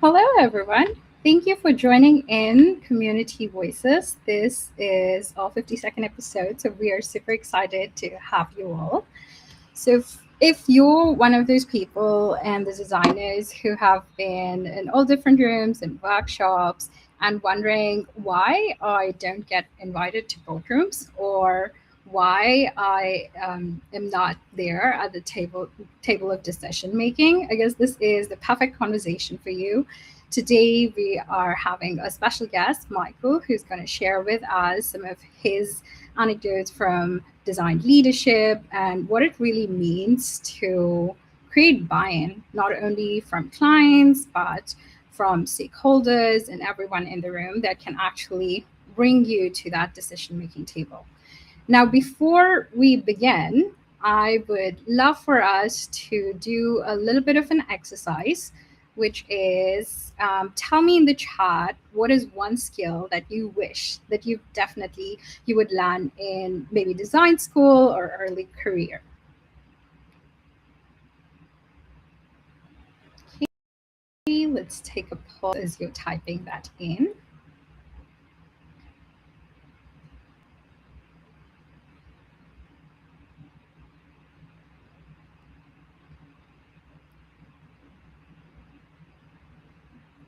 Hello, everyone. Thank you for joining in Community Voices. This is our 52nd episode, so we are super excited to have you all. So, if you're one of those people and the designers who have been in all different rooms and workshops and wondering why I don't get invited to boardrooms or why I am not there at the table of decision making, I guess this is the perfect conversation for you. Today we are having a special guest, Michael, who's going to share with us some of his anecdotes from design leadership and what it really means to create buy-in, not only from clients, but from stakeholders and everyone in the room that can actually bring you to that decision-making table. Now, before we begin, I would love for us to do a little bit of an exercise, which is tell me in the chat what is one skill that you wish that you would learn in maybe design school or early career. Okay, let's take a pause as you're typing that in.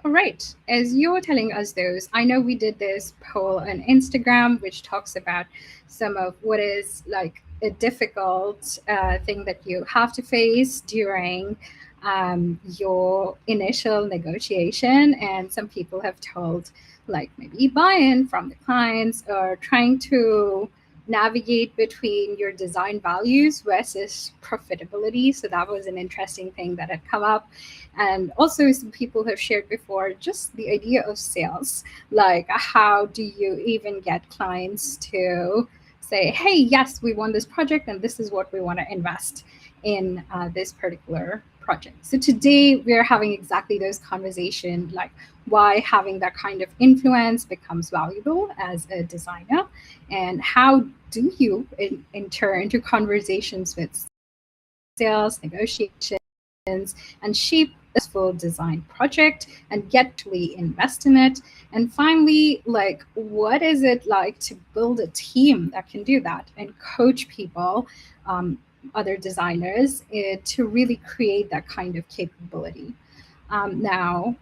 All right. As you're telling us those, I know we did this poll on Instagram, which talks about some of what is like a difficult thing that you have to face during your initial negotiation. And some people have told, like, maybe buy in from the clients or trying to navigate between your design values versus profitability. So that was an interesting thing that had come up. And also, some people have shared before just the idea of sales. Like, how do you even get clients to say, hey, yes, we want this project and this is what we want to invest in this particular project. So today we're having exactly those conversations, like why having that kind of influence becomes valuable as a designer, and how do you enter into conversations with sales, negotiations, and shape a full design project and get to invest in it. And finally, like, what is it like to build a team that can do that and coach people, other designers, to really create that kind of capability. Now,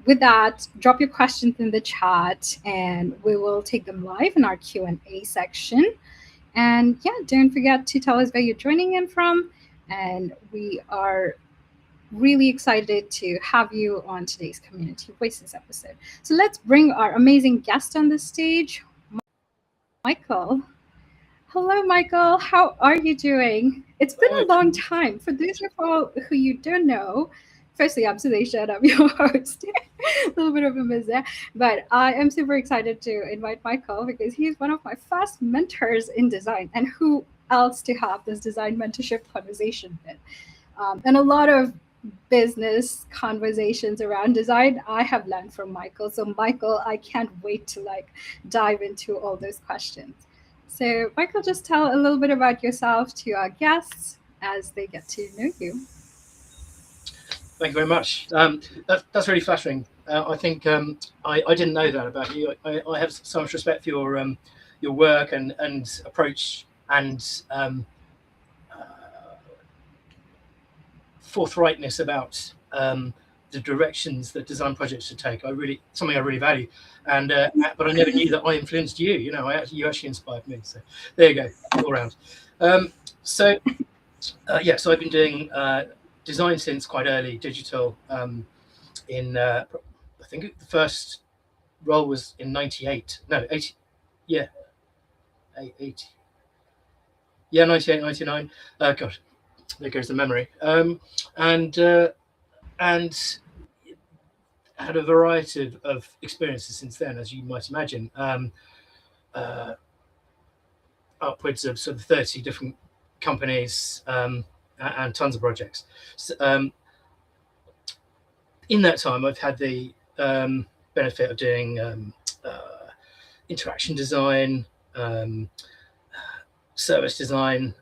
with that, drop your questions in the chat and we will take them live in our Q&A section. And yeah, don't forget to tell us where you're joining in from. And we are really excited to have you on today's Community Voices episode. So let's bring our amazing guest on the stage, Michael. Hello, Michael. How are you doing? It's been a long time. For those of all who you don't know, firstly, I'm Sudeisha and I'm your host. A little bit of a miss there. But I am super excited to invite Michael because he's one of my first mentors in design. And who else to have this design mentorship conversation with? And a lot of business conversations around design I have learned from Michael. So Michael, I can't wait to dive into all those questions. So Michael, just tell a little bit about yourself to our guests as they get to know you. Thank you very much. That's really flattering. I think I didn't know that about you. I have so much respect for your work and approach and forthrightness about the directions that design projects should take. Something I really value. And but I never knew that I influenced you. You know, you actually inspired me. So there you go, all around. So I've been doing design since quite early, digital. In I think the first role was in 98. No, 80. Yeah, 80. Yeah, 98, 99. God, there goes the memory. And had a variety of experiences since then, as you might imagine. Upwards of sort of 30 different companies and tons of projects. So, in that time, I've had the benefit of doing interaction design, service design,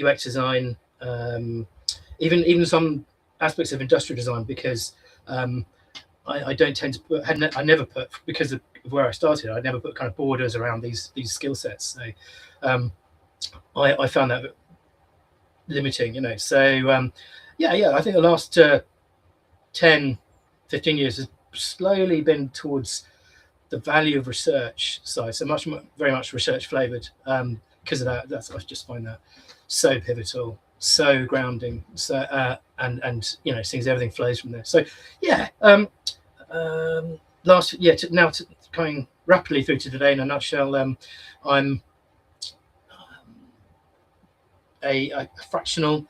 UX design, even some aspects of industrial design, because I don't tend to put, I never put, because of where I started, I never put kind of borders around these skill sets. So I found that limiting, you know. So yeah, I think the last 10, 15 years has slowly been towards the value of research side, so very much research flavored. Because of that, I just find that so pivotal, so grounding, so and you know, seems everything flows from there. So yeah, now coming rapidly through to today in a nutshell, I'm a fractional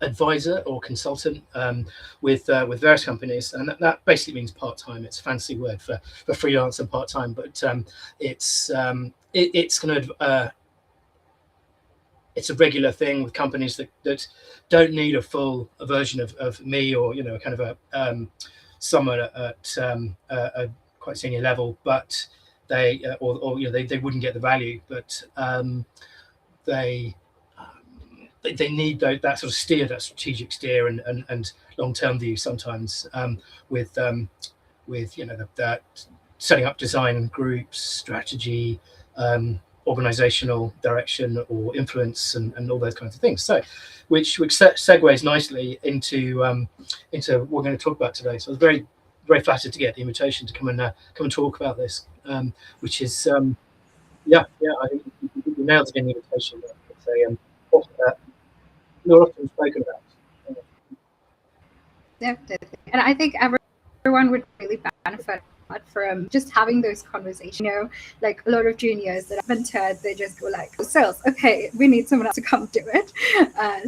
advisor or consultant with various companies, and that basically means part-time. It's a fancy word for freelance and part-time, but it's kind of it's a regular thing with companies that don't need a full version of me, or, you know, kind of someone at a quite senior level, but they or you know, they wouldn't get the value, but they need that sort of steer, that strategic steer, and long-term view sometimes, with you know, that setting up design groups, strategy, organizational direction or influence, and all those kinds of things. So which segues nicely into what we're going to talk about today. So I was very, very flattered to get the invitation to come and talk about this, which is I think you nailed it in the invitation. It's a topic that not often spoken about. Definitely. And I think everyone would really benefit from just having those conversations. You know, like a lot of juniors that I've mentored, they just go like, sales, okay, we need someone else to come do it.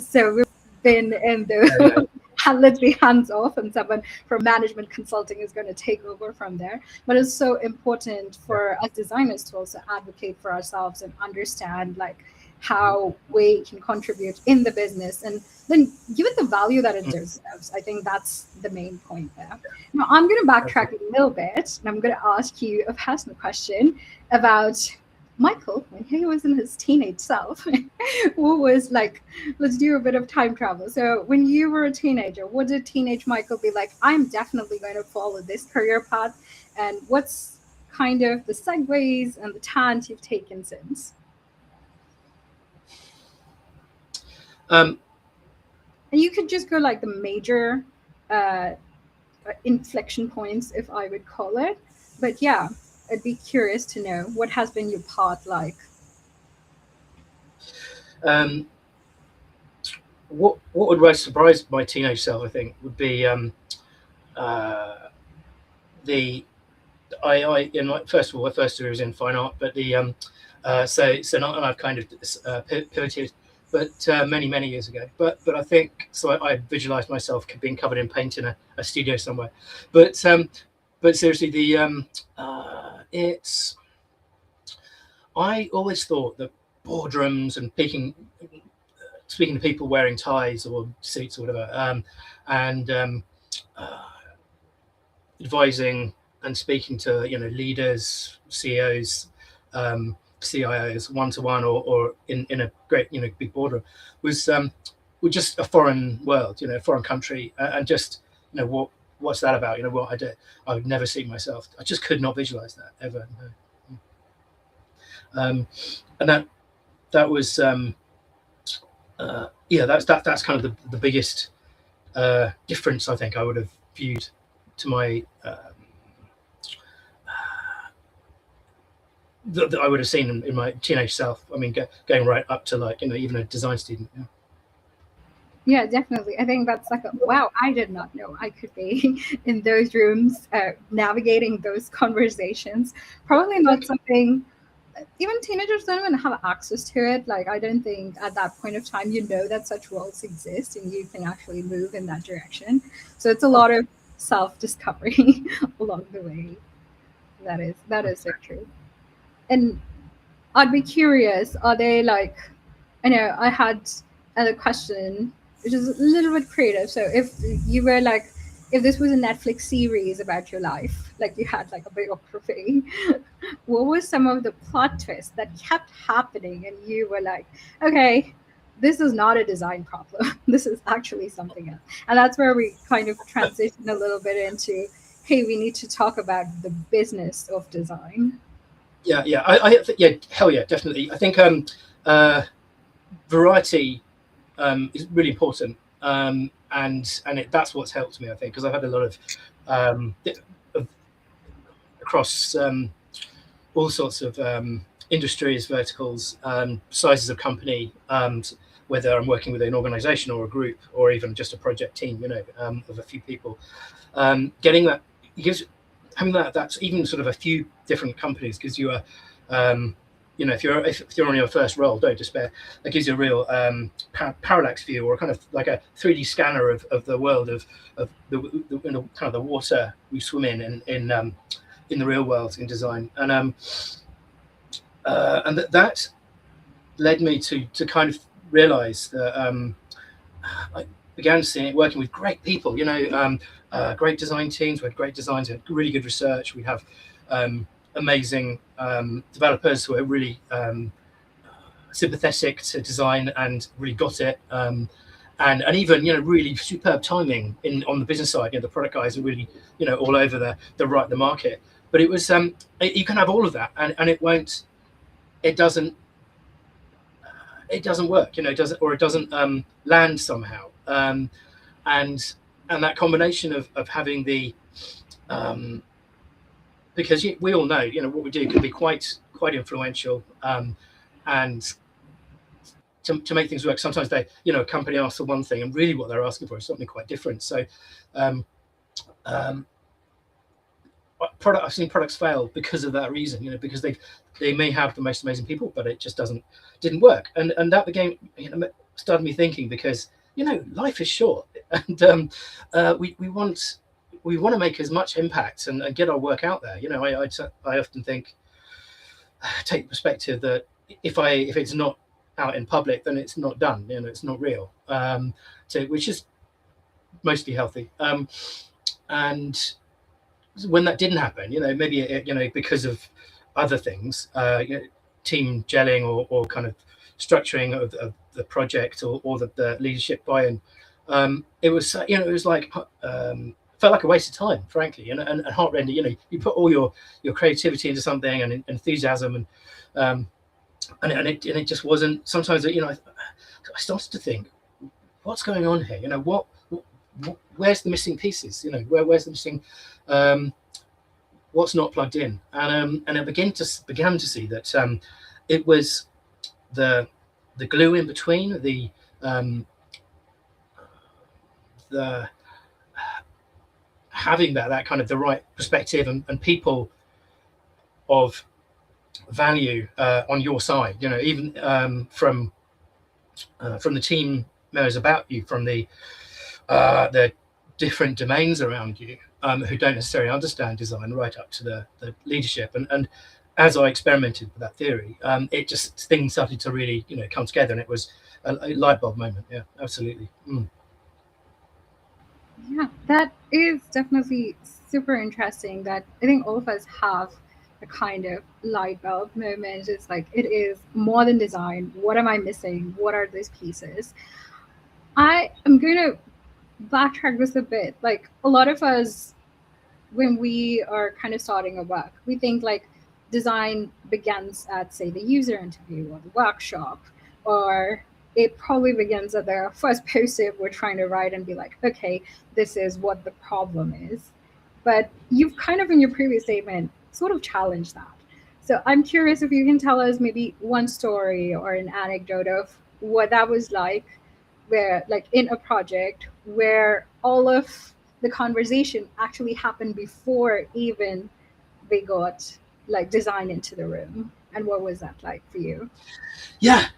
So we've been in the let's be hands off, and someone from management consulting is going to take over from there. But it's so important for us designers to also advocate for ourselves and understand like how we can contribute in the business, and then give it the value that it deserves. I think that's the main point there. Now, I'm going to backtrack a little bit, and I'm going to ask you a personal question about Michael when he was in his teenage self. What was like, let's do a bit of time travel. So when you were a teenager, what did teenage Michael be like? I'm definitely going to follow this career path. And what's kind of the segues and the turns you've taken since? And you could just go like the major inflection points, if I would call it. But yeah, I'd be curious to know what has been your path like. What would surprise my teenage self, I think, would be I in my first degree was in fine art, but so not, and I've kind of pivoted, but many years ago. But I think so. I visualized myself being covered in paint in a studio somewhere. But seriously, it's. I always thought that boardrooms and speaking to people wearing ties or suits or whatever, and advising and speaking to, you know, leaders, CEOs, CIOs, one-to-one, or in a great, you know, big boardroom, was just a foreign world, you know, a foreign country, and just, you know, what's that about? You know, what I would never see myself. I just could not visualize that ever. No. And that was that's kind of the biggest difference I think I would have viewed to my that I would have seen in my teenage self. I mean, going right up to, like, you know, even a design student. Yeah. Yeah, definitely. I think that's like wow, I did not know I could be in those rooms, navigating those conversations. Probably not something, even teenagers don't even have access to it. Like, I don't think at that point of time, you know, that such roles exist and you can actually move in that direction. So it's a lot of self-discovery along the way. That is so true. And I'd be curious, are they like, I know I had a question, which is a little bit creative. So if you were like, if this was a Netflix series about your life, like you had like a biography, what were some of the plot twists that kept happening and you were like, okay, this is not a design problem. This is actually something else. And that's where we kind of transition a little bit into, hey, we need to talk about the business of design. Yeah, hell yeah, definitely. I think variety is really important, that's what's helped me, I think, because I've had a lot of across all sorts of industries, verticals, sizes of company, whether I'm working with an organization or a group or even just a project team, of a few people. Getting that gives having that's even sort of a few different companies gives you a if you're on your first role, don't despair. That gives you a real parallax view, or kind of like a 3D scanner of the world of the kind of the water we swim in the real world in design, and that led me to kind of realize that I began seeing working with great people, great design teams. We had great designs, we had really good research. We have amazing developers who are really sympathetic to design and really got it. And even really superb timing on the business side. The product guys are really all over the market. But it was you can have all of that, and it doesn't work. It doesn't land somehow. And that combination of having the because we all know what we do can be quite influential, and to make things work, sometimes they a company asks for one thing, and really what they're asking for is something quite different. So I've seen products fail because of that reason, because they may have the most amazing people, but it just didn't work. And that became started me thinking, because life is short, and we want to make as much impact and get our work out there. I often take the perspective that if it's not out in public, then it's not done. It's not real. Which is mostly healthy. And when that didn't happen, maybe because of other things, team gelling or kind of structuring of the project, or the leadership buy-in, it was like felt like a waste of time, frankly, and heartrending. You put all your creativity into something, and enthusiasm, and it just wasn't. Sometimes I started to think, what's going on here? Where's the missing pieces? Where's the missing what's not plugged in? And I began to see that it was the glue in between, the having that kind of the right perspective and people of value on your side, even from the team members about you, from the different domains around you, who don't necessarily understand design, right up to the leadership. And as I experimented with that theory, things started to really come together, and it was a light bulb moment. Yeah, absolutely. Yeah, that is definitely super interesting. That I think all of us have a kind of light bulb moment. It's like, it is more than design. What am I missing? What are these pieces? I am going to backtrack this a bit. Like, a lot of us, when we are kind of starting a work, we think like design begins at, say, the user interview or the workshop, or it probably begins at the first post-it we're trying to write and be like, okay, this is what the problem is. But you've kind of, in your previous statement, sort of challenged that. So I'm curious if you can tell us maybe one story or an anecdote of what that was like, where, like, in a project where all of the conversation actually happened before even they got like design into the room. And what was that like for you? Yeah.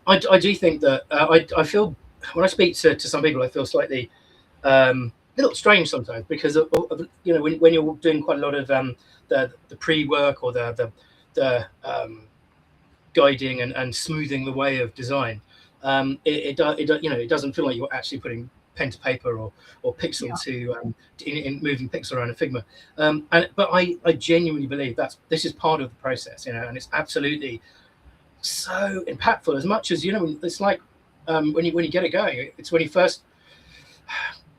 I do think that I feel, when I speak to some people, I feel slightly a little strange sometimes, because when you're doing quite a lot of the pre-work, or the guiding and smoothing the way of design, it doesn't feel like you're actually putting pen to paper or pixel in moving pixel around a Figma. But I genuinely believe this is part of the process, and it's absolutely so impactful. As much as, you know, it's like when you get it going, it's when you first,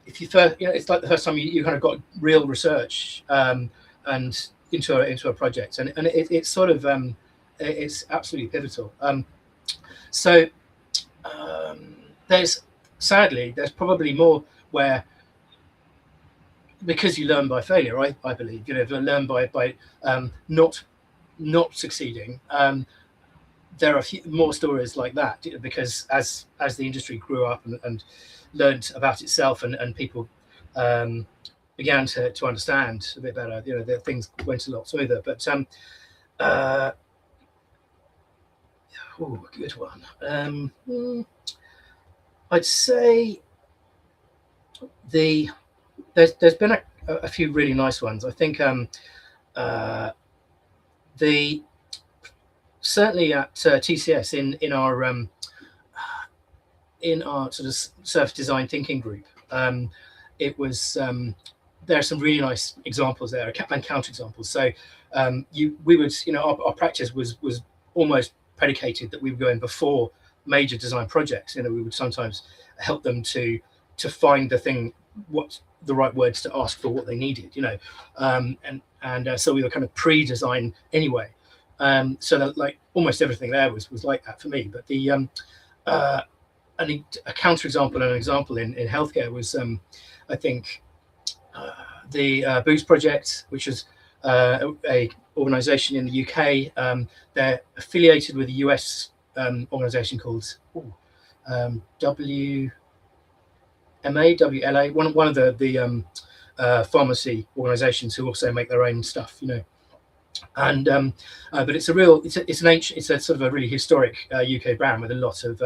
you know, it's like the first time you kind of got real research and into a project, and it's sort of it's absolutely pivotal. So there's probably more where, because you learn by failure, I believe, you know, learn by not succeeding. There are more stories like that, because as the industry grew up and learned about itself, and people began to understand a bit better, you know, that things went a lot smoother. But good one. I'd say there's been a few really nice ones. I think the certainly at TCS in our sort of surface design thinking group, it was there are some really nice examples there and counter examples. So we would, you know, our practice was almost predicated that we would go in before major design projects. You know, we would sometimes help them to find what the right words to ask for what they needed, you know, and so we were kind of pre-design anyway. So that, like, almost everything there was like that for me. But a counter example and an example in healthcare was I think the Boost Project, which is a organisation in the UK. They're affiliated with a US organisation called WLA, one of the pharmacy organisations who also make their own stuff, you know. And but it's a sort of a really historic UK brand with a lot of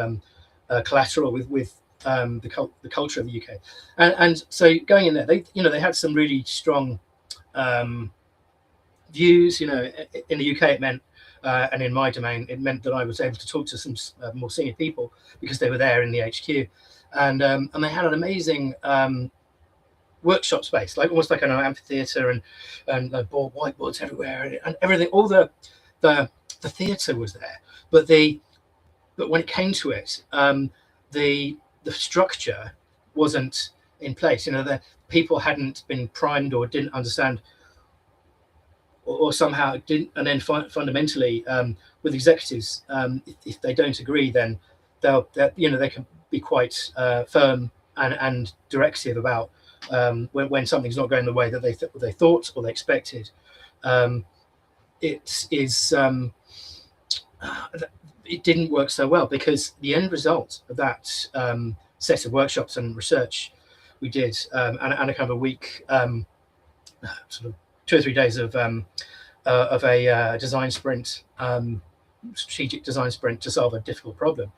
collateral with the culture of the UK, and so going in there, they had some really strong views. You know, in the UK it meant, and in my domain it meant that I was able to talk to some more senior people because they were there in the HQ, and they had an amazing workshop space, like almost like an amphitheater, and whiteboards everywhere, and everything. All the theater was there, but when it came to it, the structure wasn't in place. You know, the people hadn't been primed or didn't understand, or somehow didn't. And then fundamentally, with executives, if they don't agree, then they can be quite firm and directive about when something's not going the way that they thought or they expected. It didn't work so well, because the end result of that set of workshops and research we did, and a kind of a week, sort of 2 or 3 days of a design sprint, strategic design sprint to solve a difficult problem.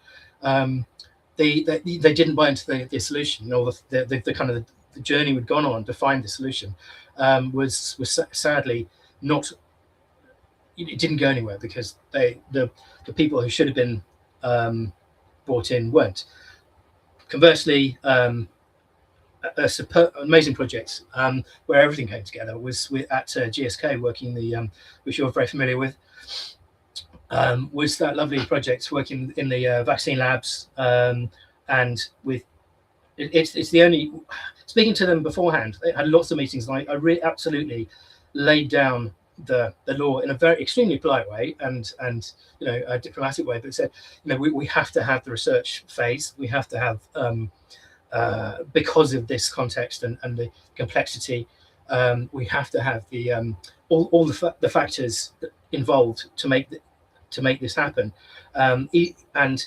They didn't buy into the solution, or the kind of the journey we'd gone on to find the solution was sadly not. It didn't go anywhere, because the people who should have been brought in weren't. Conversely, amazing project where everything came together was at GSK, working which you're very familiar with. Was that lovely project working in the vaccine labs, and with it's the only, speaking to them beforehand, they had lots of meetings, and I really absolutely laid down the law in a very extremely polite way and you know, a diplomatic way, but said, you know, we have to have the research phase, we have to have because of this context and the complexity, we have to have the all the factors involved to make this happen, and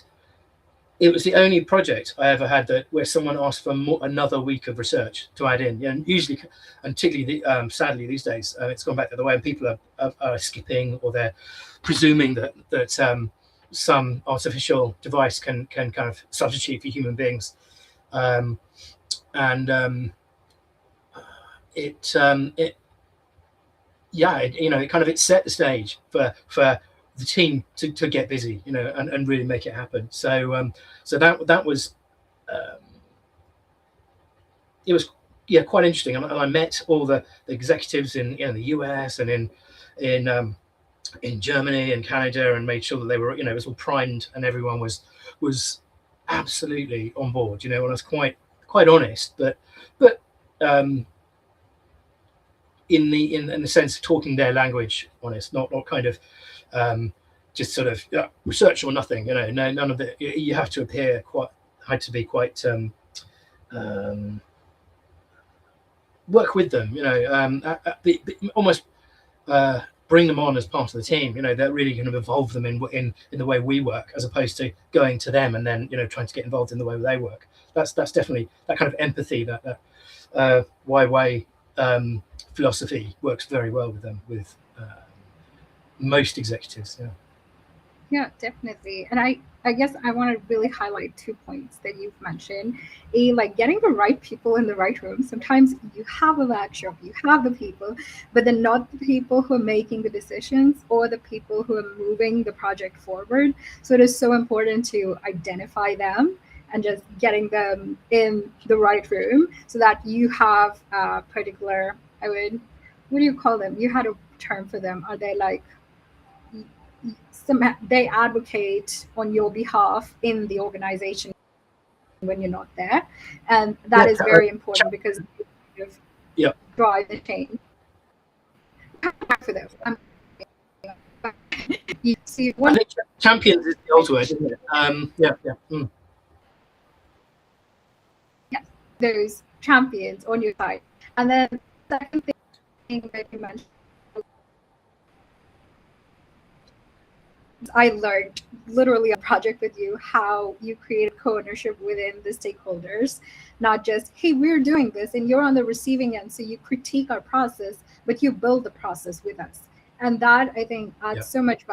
it was the only project I ever had where someone asked for another week of research to add in. And usually, and particularly, sadly these days, it's gone back the other way, and people are skipping, or they're presuming that some artificial device can kind of substitute for human beings, it set the stage for the team to get busy, you know, and really make it happen. So that was it was quite interesting, and I met all the executives in the US and in in Germany and Canada, and made sure that they were, it was all primed and everyone was absolutely on board. And I was quite honest, but in the sense of talking their language, honest, not kind of just sort of research or nothing. No, none of the. You have to appear had to be quite work with them. Almost bring them on as part of the team. That really kind of involve them in the way we work, as opposed to going to them and then trying to get involved in the way they work. That's definitely that kind of empathy, that way philosophy works very well with them, with most executives. Yeah, definitely. And I guess I want to really highlight 2 points that you've mentioned. Like getting the right people in the right room. Sometimes you have a workshop, you have the people, but they're not the people who are making the decisions or the people who are moving the project forward. So it is so important to identify them and just getting them in the right room so that you have a particular, what do you call them? You had a term for them. Are they like, they advocate on your behalf in the organization when you're not there, and that is very important because you drive the change for them. You see, I think champions is the old word, isn't it? Yes, those champions on your side. And then the second thing that you mentioned, I learned literally a project with you how you create co-ownership within the stakeholders, not just, hey, we're doing this and you're on the receiving end, so you critique our process, but you build the process with us. And that, I think, adds so much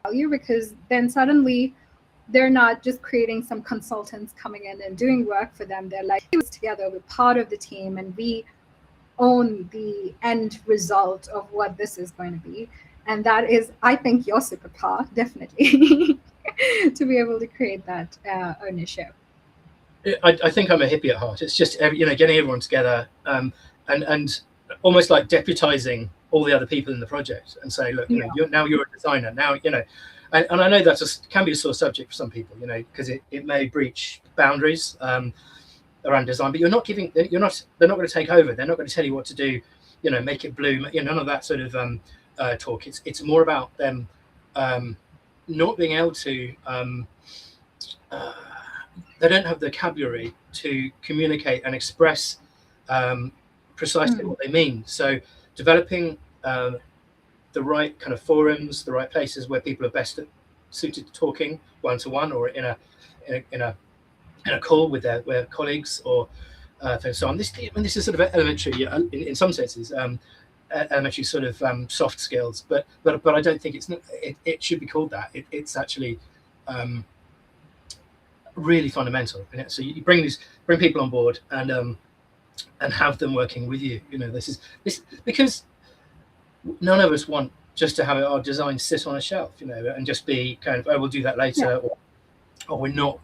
value, because then suddenly they're not just creating some consultants coming in and doing work for them. They're like, hey, together, we're part of the team and we own the end result of what this is going to be. And that is, I think, your superpower, definitely, to be able to create that ownership. I think I'm a hippie at heart. It's just getting everyone together and almost like deputizing all the other people in the project and say, look, now you're a designer. Now and I know that can be a sore subject for some people, because it may breach boundaries around design. But they're not going to take over. They're not going to tell you what to do. Make it bloom. None of that sort of talk. It's more about them not being able to. They don't have the vocabulary to communicate and express precisely what they mean. So developing the right kind of forums, the right places where people are best suited to talking one-to-one or in a call with their colleagues or so on. This is sort of elementary in some senses. Elementary sort of soft skills, but I don't think it should be called that. It's actually really fundamental. So you bring people on board and have them working with you. This because none of us want just to have our design sit on a shelf, and just be kind of, oh, we'll do that later, or we're not.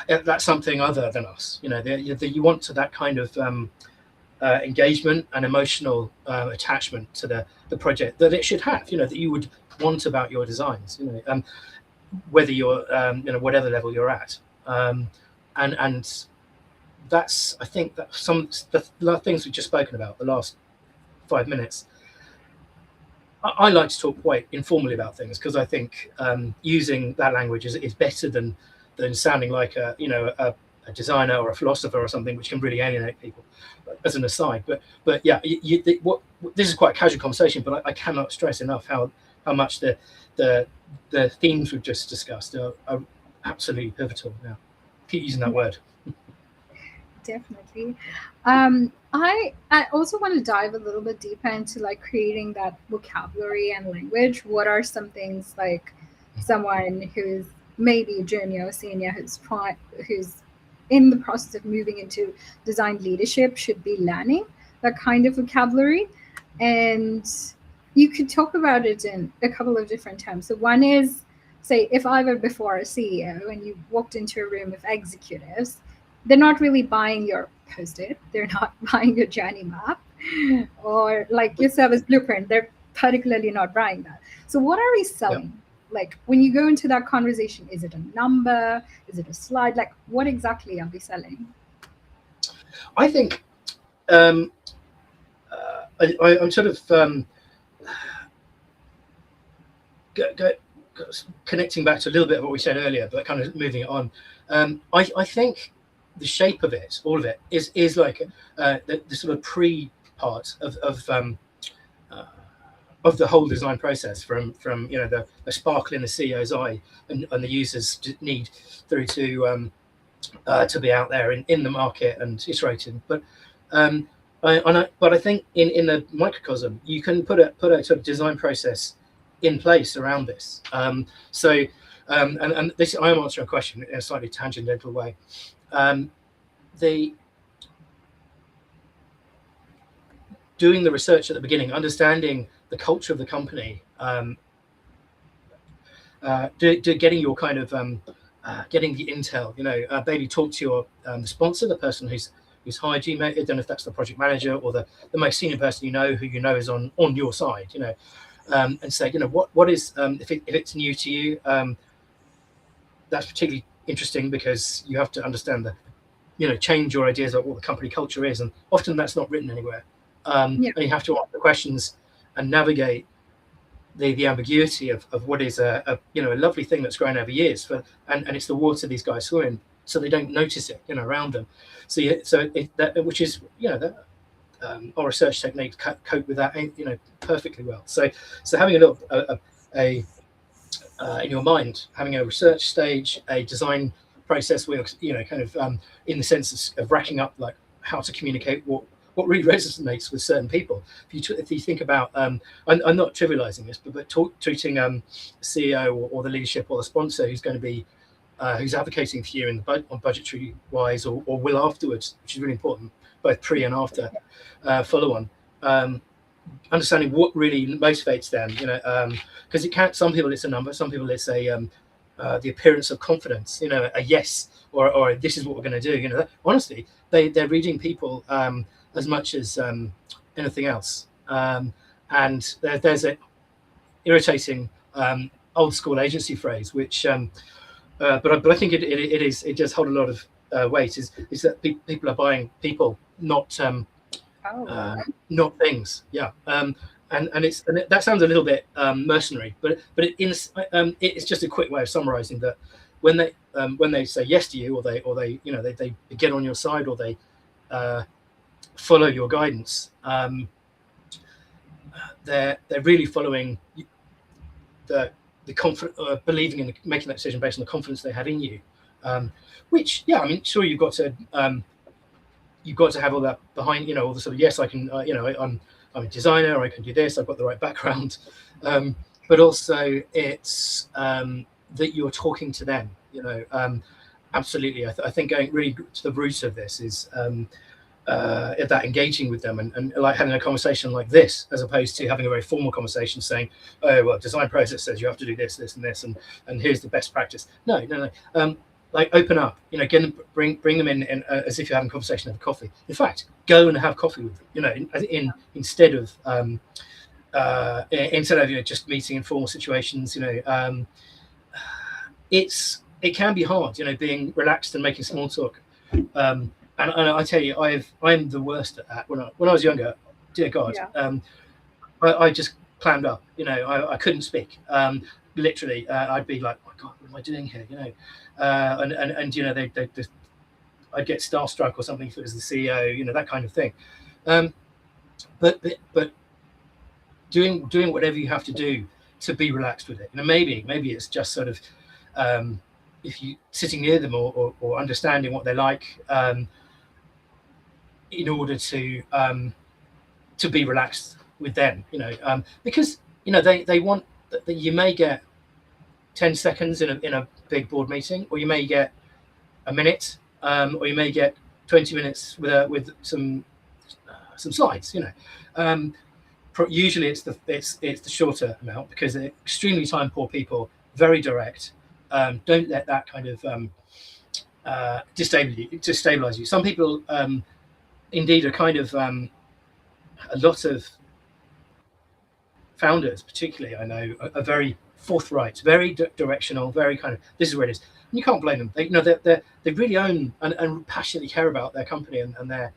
That's something other than us. You want to that kind of engagement and emotional attachment to the project that it should have, that you would want about your designs, whether you're whatever level you're at, and that's, I think, that the things we've just spoken about the last 5 minutes. I like to talk quite informally about things because I think using that language is better than sounding like a designer or a philosopher or something, which can really alienate people. As an aside, but yeah, this is quite a casual conversation, but I cannot stress enough how much the themes we've just discussed are absolutely pivotal. Now, keep using that word. Definitely. I also want to dive a little bit deeper into like creating that vocabulary and language. What are some things like someone who's maybe junior or senior who's in the process of moving into design leadership should be learning that kind of vocabulary? And you could talk about it in a couple of different terms. So one is, say, if I were before a CEO and you walked into a room of executives, they're not really buying your post-it, they're not buying your journey map or like your service blueprint. They're particularly not buying that. So what are we Yeah. selling? Like when you go into that conversation, is it a number? Is it a slide? Like what exactly are we selling? I think I'm sort of connecting back to a little bit of what we said earlier, but kind of moving it on. I think the shape of it, all of it, is like the sort of pre part of the whole design process, from the sparkle in the CEO's eye and the user's need, through to be out there in the market and iterating. But I think in the microcosm, you can put a sort of design process in place around this. And this, I am answering a question in a slightly tangential way. The doing the research at the beginning, understanding the culture of the company, getting your kind of getting the intel, maybe talk to your the sponsor, the person who's hired you. I don't know if that's the project manager or the most senior person who is on your side, and say, what is if it's new to you, that's particularly interesting because you have to understand change your ideas about what the company culture is, and often that's not written anywhere. Yeah. And you have to ask the questions and navigate the ambiguity of what is a lovely thing that's grown over years, and it's the water these guys swim in, so they don't notice it around them. Which is our research techniques cope with that perfectly well. So having a in your mind, having a research stage, a design process where kind of in the sense of racking up like how to communicate what really resonates with certain people. If you think about, I'm not trivializing this, but treating the CEO or the leadership or the sponsor who's going to be who's advocating for you on budgetary wise, or will afterwards, which is really important, both pre and after follow on. Understanding what really motivates them, because it can't. Some people it's a number, some people it's a the appearance of confidence, a yes, or this is what we're going to do. Honestly, they're reading people as much as anything else. And there's a irritating old school agency phrase, which but I think it does hold a lot of weight. Is that people are buying people, not not things. Yeah. And that sounds a little bit mercenary, but it's just a quick way of summarizing that when they say yes to you, or they get on your side, or they follow your guidance, they're really following the believing in making that decision based on the confidence they have in you. Which, yeah, I mean, sure, you've got to have all that behind, all the sort of, yes, I can, I'm a designer, I can do this, I've got the right background, but also it's that you're talking to them. Absolutely. I think going really to the root of this is that engaging with them and like having a conversation like this, as opposed to having a very formal conversation saying, oh, well, design process says you have to do this, this, and this, and here's the best practice. No. Like open up, get them, bring them in as if you're having a conversation over coffee. In fact, go and have coffee with them, instead of just meeting in formal situations. It can be hard, being relaxed and making small talk. And I tell you, I'm the worst at that. When I was younger, dear God, Yeah. I just clammed up. I couldn't speak. Literally, I'd be like, oh my God, what am I doing here? I'd get starstruck or something if it was the CEO, that kind of thing. But doing whatever you have to do to be relaxed with it. Maybe it's just sort of if you sitting near them or understanding what they're like, in order to be relaxed with them, because they want that you may get 10 seconds in a big board meeting, or you may get a minute, or you may get 20 minutes with some slides. Usually it's the shorter amount, because they're extremely time poor people, very direct. Don't let that kind of destabilize you. Some people indeed are kind of a lot of founders, particularly, I know, are very forthright, very directional, very kind of, this is where it is. And you can't blame them. They, you know, they really own and passionately care about their company and their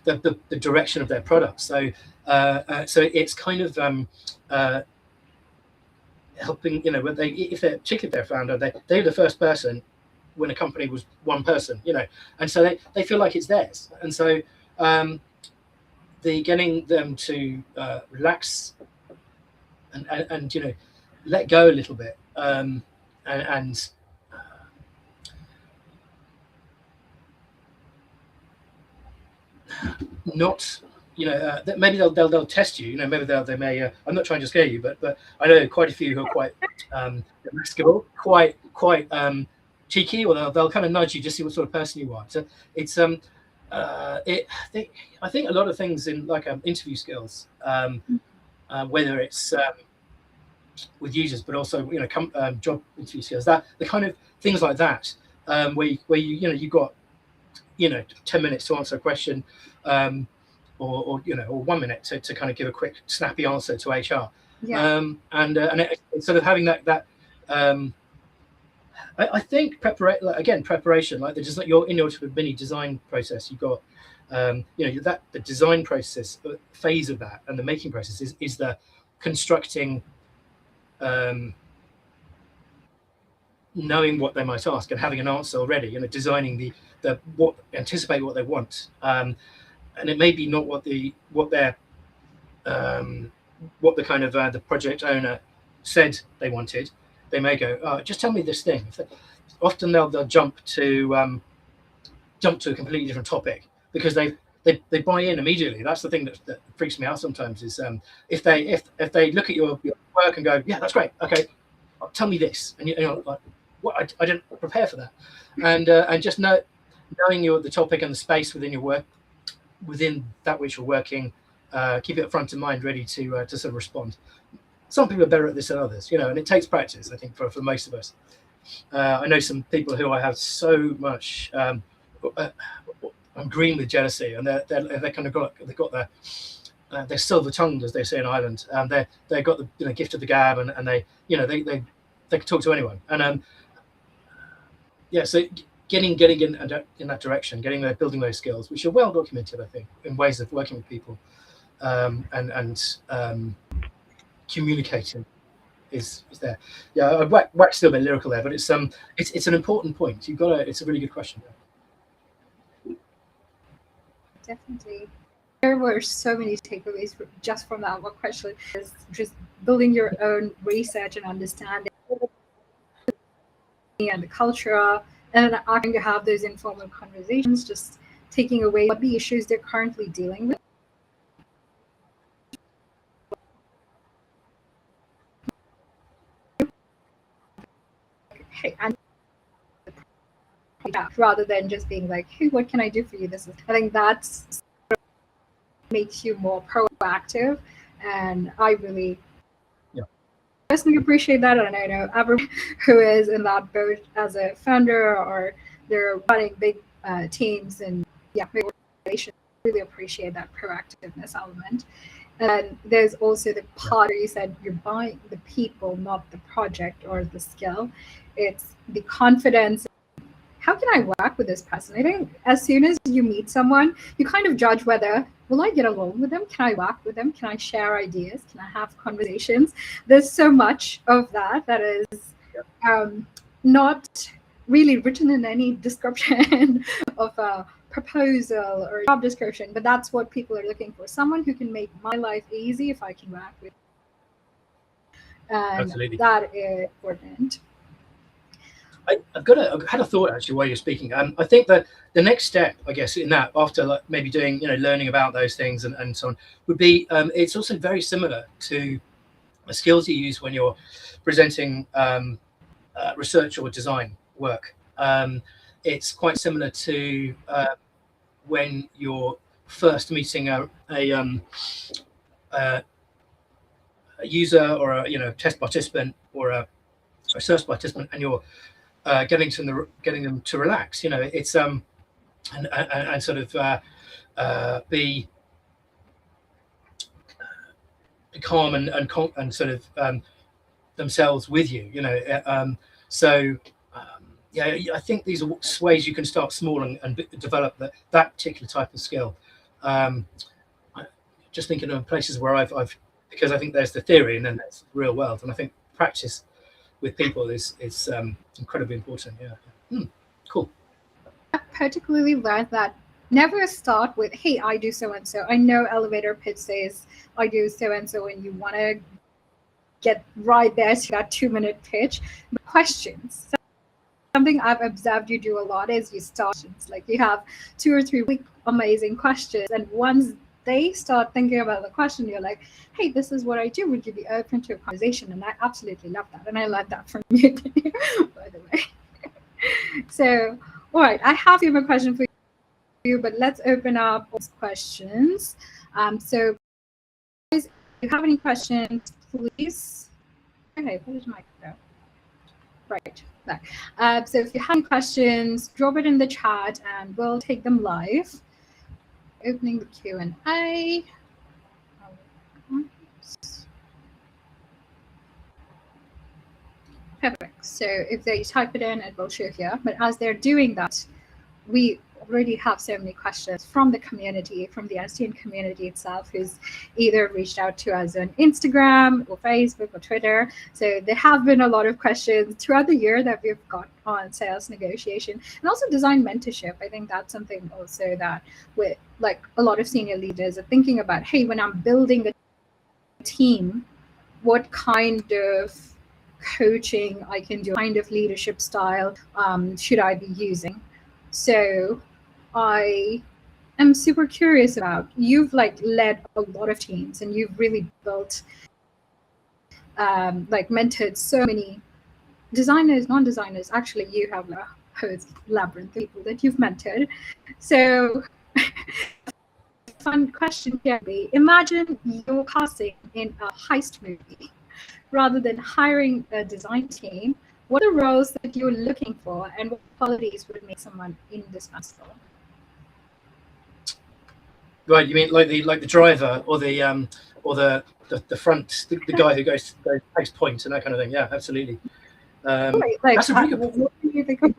the direction of their product. So so it's kind of helping, you know, when they, if they're, particularly if they're a founder, they're the first person when a company was one person, you know, and so they feel like it's theirs. And so the getting them to relax and you know, let go a little bit, and not, you know, maybe they'll test you, you know, maybe they may. I'm not trying to scare you, but I know quite a few who are quite riskable, quite cheeky, or they'll kind of nudge you just see what sort of person you are. So it's I think a lot of things in like interview skills, whether it's with users, but also, you know, job interview skills, that the kind of things like that, where you know, you've got, you know, 10 minutes to answer a question, or you know, or 1 minute to kind of give a quick snappy answer to HR. Yeah. And it's sort of having that I think preparation, like you're in your sort of mini design process, you've got you know, that the design process phase of that, and the making process is the constructing, knowing what they might ask and having an answer already, you know, designing anticipate what they want, and it may be not what the kind of the project owner said they wanted. They may go, oh, just tell me this thing. Often they'll jump to a completely different topic because they buy in immediately. That's the thing that freaks me out sometimes, is if they look at your work and go, yeah, that's great, okay, tell me this, and you're like, what? I didn't prepare for that. And just knowing the topic and the space within your work, within that which you're working, keep it front of mind, ready to sort of respond. Some people are better at this than others, you know, and it takes practice, I think, for most of us. I know some people who I have so much, I'm green with jealousy, and they're kind of they've got they're silver tongued, as they say in Ireland. They've got the, you know, gift of the gab, and they, you know, they can talk to anyone. And yeah, so getting in that direction, building those skills, which are well documented, I think, in ways of working with people, and communicating is there. Yeah, I waxed a little bit lyrical there, but it's an important point. It's a really good question. Definitely. There were so many takeaways just from that one question. Just building your own research and understanding and the culture, and asking to have those informal conversations, just taking away what the issues they're currently dealing with. Hey, and rather than just being like, hey, what can I do for you? I think that's makes you more proactive, and I really personally appreciate that. And I know everyone who is in that boat as a founder, or they're running big teams and really appreciate that proactiveness element. And there's also the part where you said you're buying the people, not the project or the skill. It's the confidence. How can I work with this person? I think as soon as you meet someone, you kind of judge whether, will I get along with them? Can I work with them? Can I share ideas? Can I have conversations? There's so much of that is not really written in any description of a proposal or job description, but that's what people are looking for. Someone who can make my life easy if I can work with them. And absolutely, that is important. I had a thought actually while you're speaking. I think that the next step, I guess, in that, after like maybe doing, you know, learning about those things and so on, would be it's also very similar to the skills you use when you're presenting research or design work. It's quite similar to when you're first meeting a user or a, you know, test participant or a research participant, and you're getting them to relax. You know, it's and sort of be calm and sort of themselves with you, you know. Yeah, I think these are ways you can start small and develop that particular type of skill. Just thinking of places where I've because I think there's the theory and then there's the real world, and I think practice with people is incredibly important. Yeah. Cool. I particularly learned that never start with, hey, I do so and so. I know elevator pitch says I do so and so, and you want to get right there to that 2-minute pitch. But questions. Something I've observed you do a lot is you start, like you have 2 or 3 week amazing questions, and once they start thinking about the question, you're like, hey, this is what I do, would you be open to a conversation? And I absolutely love that, and I learned that from you by the way. So all right, I have a question for you, but let's open up questions. So guys, if you have any questions, please. Okay, where did Mike go? Right back. So if you have any questions, drop it in the chat and we'll take them live. Opening the Q&A. Perfect. So if they type it in, it will show here. But as they're doing that, we already have so many questions from the community, from the SDN community itself, who's either reached out to us on Instagram or Facebook or Twitter. So there have been a lot of questions throughout the year that we've got on sales negotiation and also design mentorship. I think that's something also that with like a lot of senior leaders are thinking about, hey, when I'm building a team, what kind of coaching I can do, kind of leadership style should I be using? So I am super curious about, you've like led a lot of teams and you've really built, like mentored so many designers, non-designers. Actually, you have a whole labyrinth of people that you've mentored. So fun question here would be, imagine you're casting in a heist movie. Rather than hiring a design team, what are the roles that you're looking for and what qualities would make someone indispensable? Right, you mean like the driver or the front, the guy who goes takes point and that kind of thing? Yeah, absolutely. Right, like, that's a really good point. What do you think of?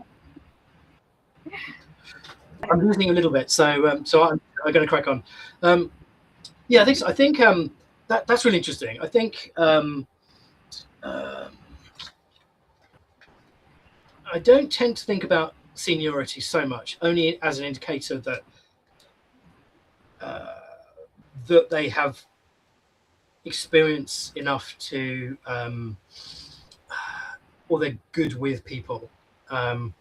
I'm losing a little bit, so I'm going to crack on. Yeah, I think that's really interesting. I think I don't tend to think about seniority so much, only as an indicator that that they have experience enough to, or they're good with people. I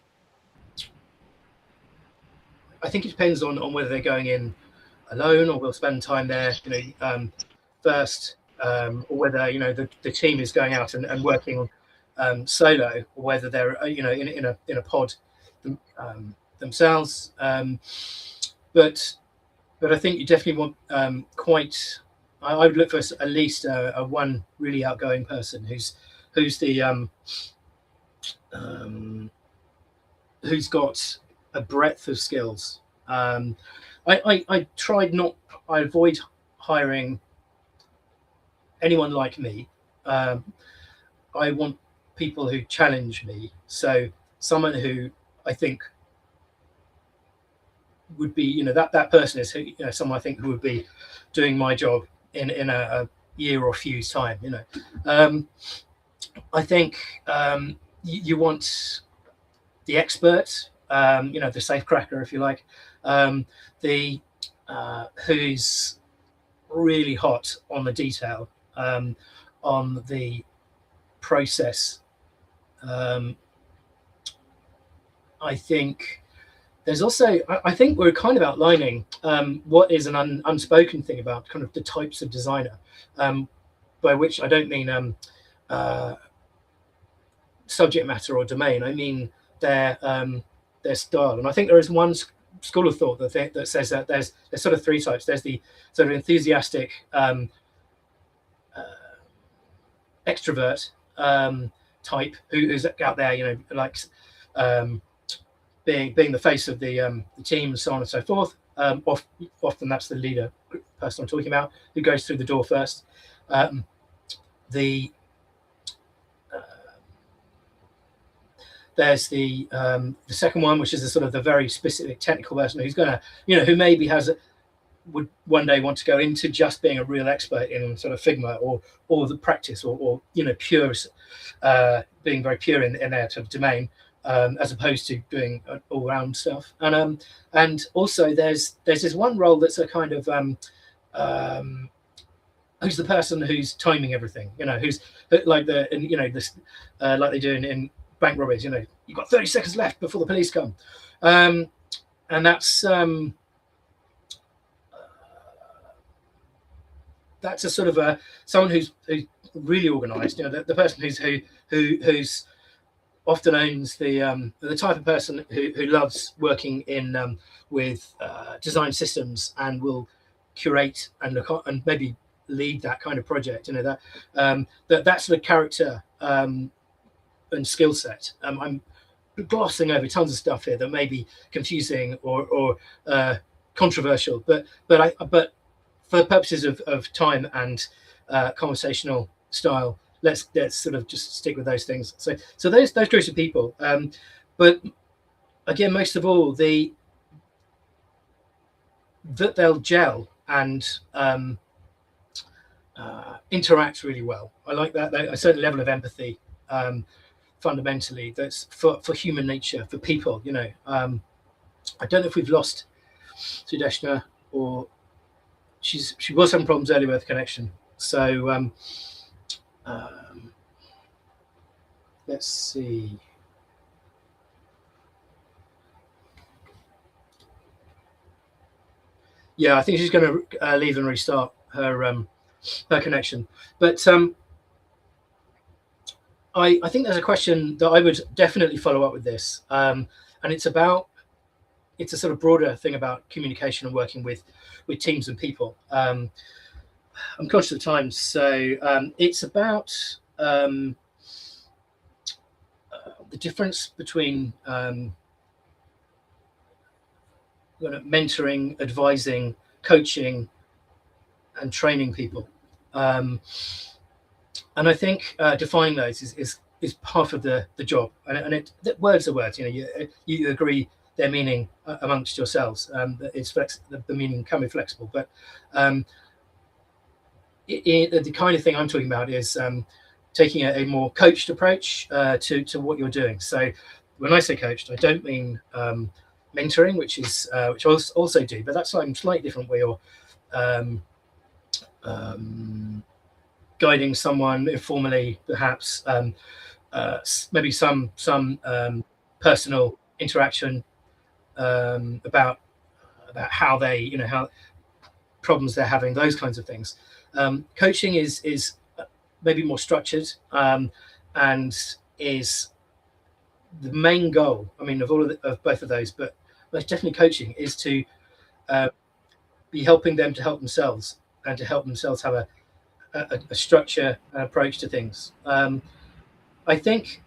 think it depends on whether they're going in alone or will spend time there, first, or whether the team is going out and working solo, or whether they're in a pod themselves. But I think you definitely want quite. I would look for at least a one really outgoing person who's got a breadth of skills. I avoid hiring anyone like me. I want people who challenge me. So someone who I think would be, that person is someone I think who would be doing my job in a year or a few's time. I think you want the expert, the safecracker, if you like, who's really hot on the detail, on the process. I think there's also, I think we're kind of outlining what is an unspoken thing about kind of the types of designer, by which I don't mean subject matter or domain. I mean their style. And I think there is one school of thought that says that there's sort of three types. There's the sort of enthusiastic extrovert type who's out there, likes being the face of the team and so on and so forth. Often that's the leader person I'm talking about, who goes through the door first. The there's the second one, which is the sort of the very specific technical person who's going to, who maybe would one day want to go into just being a real expert in sort of Figma or the practice or pure, being very pure in their sort of domain, as opposed to doing all round stuff. And also there's this one role that's a kind of who's the person who's timing everything, who's like this, like they do in bank robberies, you've got 30 seconds left before the police come. And that's a sort of someone who's really organized, the person who's often owns the type of person who loves working in with design systems and will curate and look at and maybe lead that kind of project, that sort of character and skill set. I'm glossing over tons of stuff here that may be confusing or controversial, but for purposes of time and conversational style, let's sort of just stick with those things. So those groups of people, but again, most of all, that they'll gel and interact really well. I like that. A certain level of empathy, fundamentally, that's for human nature, for people. I don't know if we've lost Sudeshna, or she was having problems earlier with the connection. So let's see. Yeah, I think she's going to leave and restart her connection. But I think there's a question that I would definitely follow up with this, and it's a sort of broader thing about communication and working with teams and people. I'm conscious of time, so it's about the difference between mentoring, advising, coaching, and training people. And I think defining those is part of the job. And words are words. You agree their meaning amongst yourselves. The meaning can be flexible, but the kind of thing I'm talking about is taking a more coached approach to what you're doing. So when I say coached, I don't mean mentoring, which I also do, but that's a slightly different way of guiding someone informally, perhaps, maybe some personal interaction about how they, how problems they're having, those kinds of things. Coaching is maybe more structured, and is the main goal. I mean, of both of those, but most definitely coaching is to be helping them to help themselves and to help themselves have a structure and approach to things. I think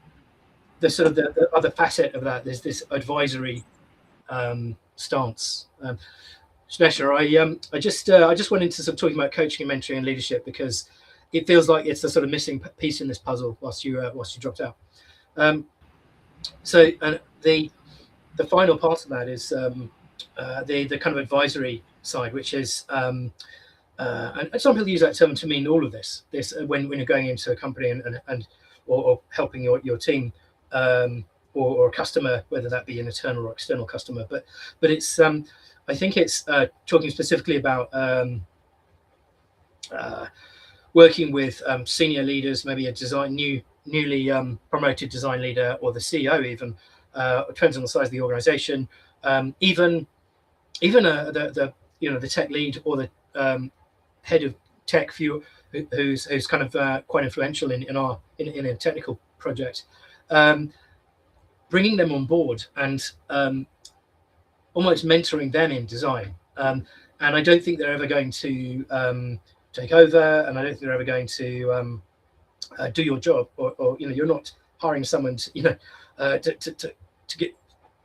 the sort of the other facet of that is this advisory stance. Sudeshna, I just went into sort of talking about coaching and mentoring and leadership because it feels like it's the sort of missing piece in this puzzle whilst you dropped out. So the final part of that is the kind of advisory side, which is and some people use that term to mean all of this when you're going into a company or helping your team or a customer, whether that be an internal or external customer. But it's I think it's talking specifically about working with senior leaders, maybe a newly promoted design leader, or the CEO even. It depends on the size of the organization. Even the tech lead or the head of tech who's kind of quite influential in a technical project, bringing them on board and almost mentoring them in design. And I don't think they're ever going to take over, and I don't think they're ever going to do your job, or you're not hiring someone to get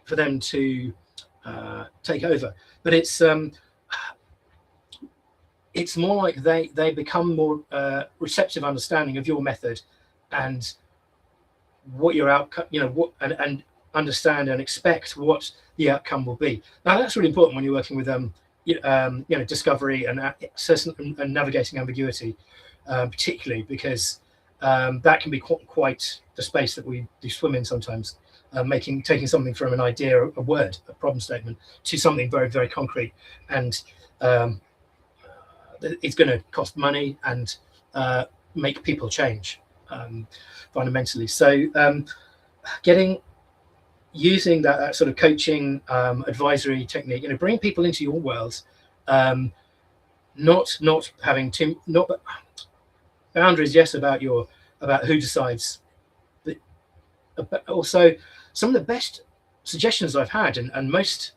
for them to take over. But it's it's more like they become more receptive understanding of your method and what your outcome, and understand and expect what the outcome will be. Now that's really important when you're working with discovery and navigating ambiguity, particularly because that can be quite the space that we do swim in sometimes. Taking something from an idea, a word, a problem statement, to something very, very concrete, and it's going to cost money and make people change fundamentally. So using that sort of coaching advisory technique, bring people into your world, not having boundaries, yes, about who decides, but also some of the best suggestions I've had and most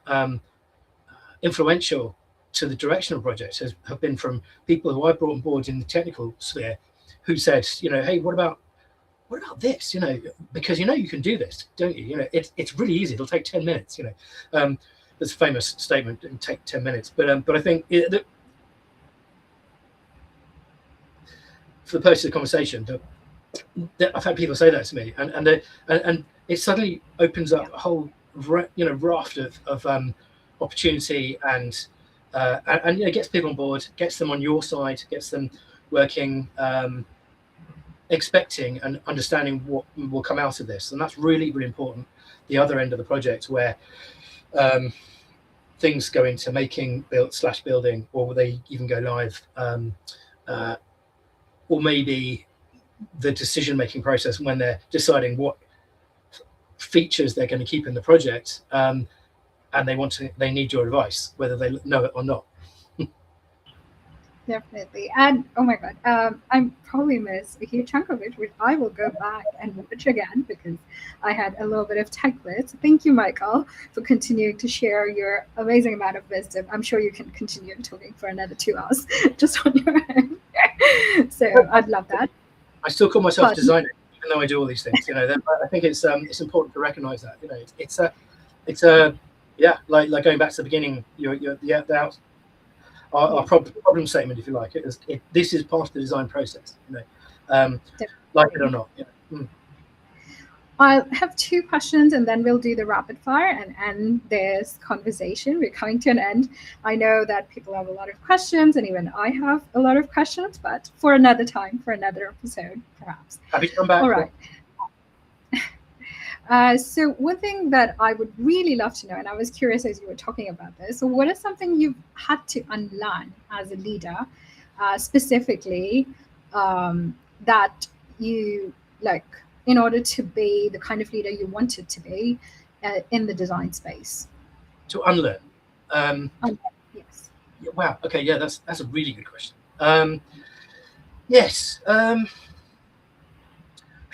influential to the direction of projects have been from people who I brought on board in the technical sphere, who said, hey, what about this? Because you can do this, don't you? It's really easy. It'll take 10 minutes. There's a famous statement, it'll take 10 minutes. But I think for the purpose of the conversation, I've had people say that to me, and it suddenly opens up a whole raft of opportunity and gets people on board, gets them on your side, gets them working, expecting and understanding what will come out of this. And that's really, really important. The other end of the project, where things go into making, building, or they even go live, or maybe the decision-making process when they're deciding what features they're going to keep in the project, and they need your advice, whether they know it or not. Definitely. And oh my God, I probably missed a huge chunk of it, which I will go back and watch again because I had a little bit of tech lit. Thank you, Michael, for continuing to share your amazing amount of wisdom. I'm sure you can continue talking for another 2 hours just on your own. So I'd love that. I still call myself a designer, even though I do all these things. I think it's important to recognise that. It's like going back to the beginning. Our problem statement, if you like, this is part of the design process. Like it or not. Yeah. Mm. I'll have 2 questions and then we'll do the rapid fire and end this conversation. We're coming to an end. I know that people have a lot of questions and even I have a lot of questions, but for another time, for another episode, perhaps. Happy to come back. All right. So one thing that I would really love to know, and I was curious as you were talking about this, so what is something you've had to unlearn as a leader, specifically, that you like, in order to be the kind of leader you wanted to be in the design space? To unlearn? Yes. Wow. Okay. Yeah, that's a really good question. Yes.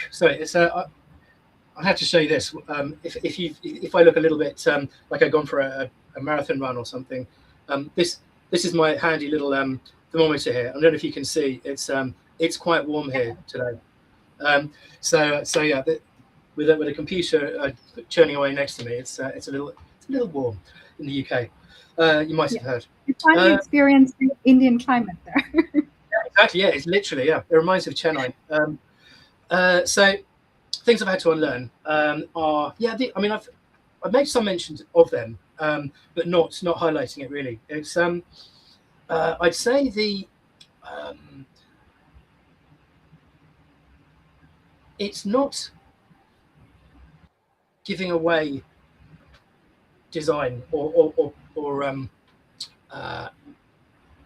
Sorry, it's I had to show you this. If I look a little bit like I've gone for a marathon run or something, this is my handy little thermometer here. I don't know if you can see. It's quite warm here today. So yeah, with a computer churning away next to me, it's a little warm in the UK. You might have heard. You finally experienced the Indian climate there. Yeah, exactly. Yeah, it's literally It reminds me of Chennai. So things I've had to unlearn are I've made some mentions of them, but not highlighting it really. It's I'd say it's not giving away design or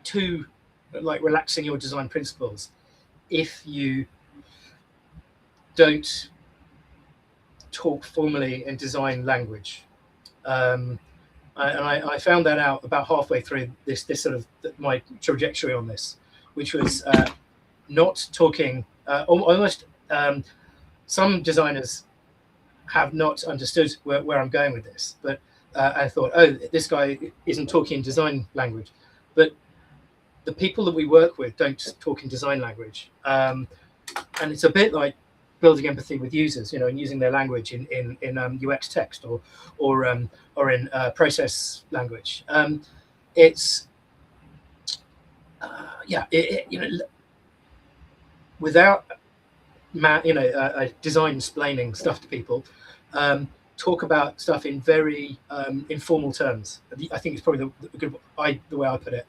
too like relaxing your design principles if you don't talk formally in design language. I found that out about halfway through this sort of my trajectory on this, which was not talking almost. Some designers have not understood where I'm going with this, but I thought, oh, this guy isn't talking design language, but the people that we work with don't talk in design language, and it's a bit like building empathy with users, and using their language in UX text or in process language. It's yeah, without design explaining stuff to people, talk about stuff in very informal terms. I think it's probably the way I put it.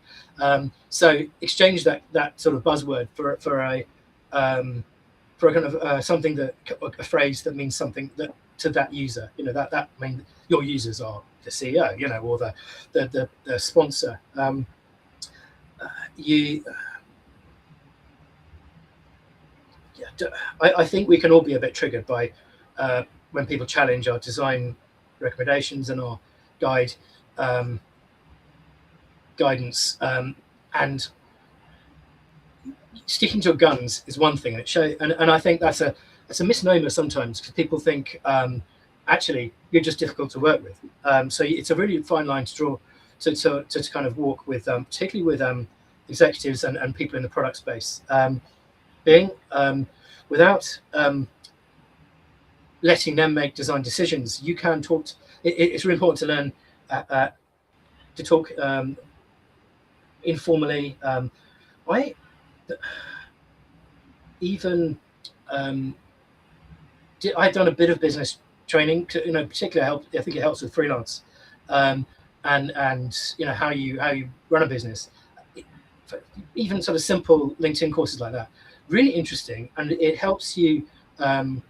So exchange that sort of buzzword for a kind of something that a phrase that means something that to that user. That I mean your users are the CEO, or the sponsor. You Yeah, I think we can all be a bit triggered by when people challenge our design recommendations and our guidance, and sticking to your guns is one thing, and I think that's a misnomer sometimes, because people think actually you're just difficult to work with. So it's a really fine line to draw to kind of walk with, particularly with executives and people in the product space. Being without letting them make design decisions, you can talk. It's really important to learn to talk informally. I even I've done a bit of business training, particularly I think it helps with freelance, and how you run a business. Even sort of simple LinkedIn courses like that, really interesting, and it helps you to